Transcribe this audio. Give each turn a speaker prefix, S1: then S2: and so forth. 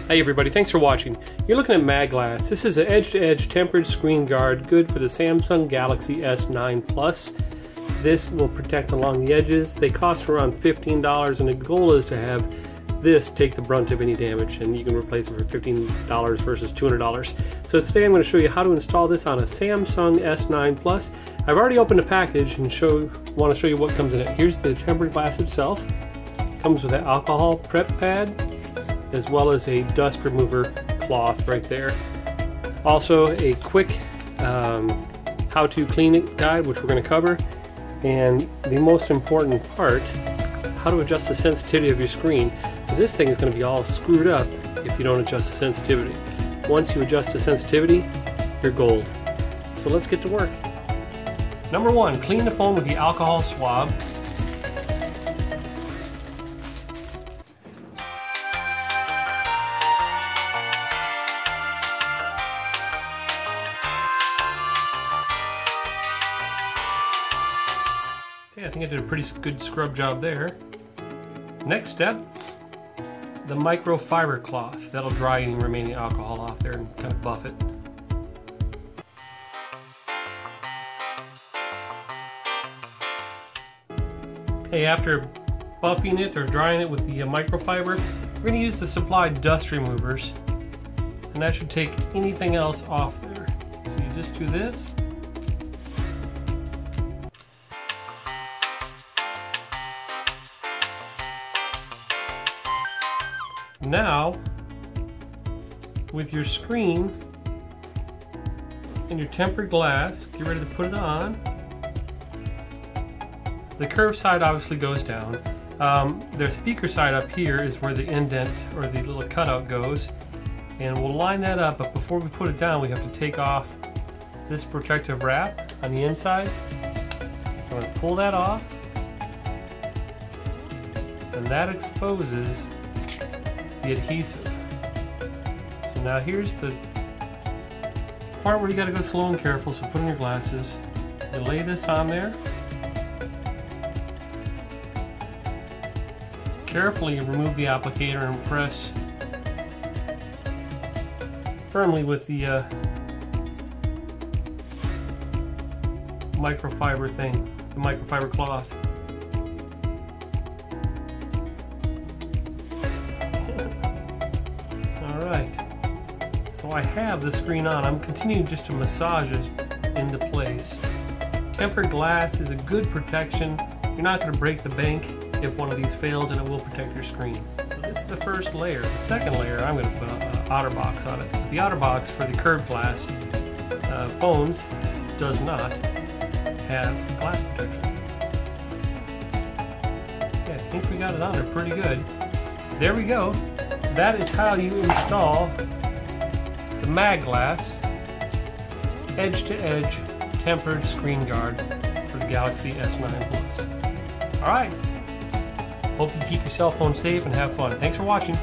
S1: Hey everybody, thanks for watching. You're looking at MagGlass. This is an edge-to-edge tempered screen guard, good for the Samsung Galaxy S9 Plus. This will protect along the edges. They cost around $15, and the goal is to have this take the brunt of any damage, and you can replace it for $15 versus $200. So today I'm going to show you how to install this on a Samsung S9 Plus. I've already opened the package and want to show you what comes in it. Here's the tempered glass itself. It comes with an alcohol prep pad, as well as a dust remover cloth right there. Also a quick how to clean it guide, which we're going to cover, and the most important part, how to adjust the sensitivity of your screen, because this thing is going to be all screwed up if you don't adjust the sensitivity. Once you adjust the sensitivity, you're gold. So let's get to work. Number one, clean the phone with the alcohol swab. I think I did a pretty good scrub job there. Next step, the microfiber cloth. That'll dry any remaining alcohol off there and kind of buff it. Okay, after buffing it or drying it with the microfiber, we're going to use the supplied dust removers, and that should take anything else off there. So you just do this. Now, with your screen and your tempered glass, get ready to put it on. The curved side obviously goes down. The speaker side up here is where the indent or the little cutout goes, and we'll line that up, but before we put it down we have to take off this protective wrap on the inside. So I'm going to pull that off, and that exposes the adhesive. So now here's the part where you got to go slow and careful, so put on your glasses. You lay this on there. Carefully remove the applicator and press firmly with the microfiber thing, the microfiber cloth. So I have the screen on. I'm continuing just to massage it into place. Tempered glass is a good protection. You're not going to break the bank if one of these fails, and it will protect your screen. So this is the first layer. The second layer, I'm going to put an outer box on it. The outer box for the curved glass phones does not have glass protection. Okay, I think we got it on there pretty good. There we go. That is how you install the MagGlass edge-to-edge tempered screen guard for the Galaxy S9 Plus. Alright, hope you keep your cell phone safe and have fun. Thanks for watching.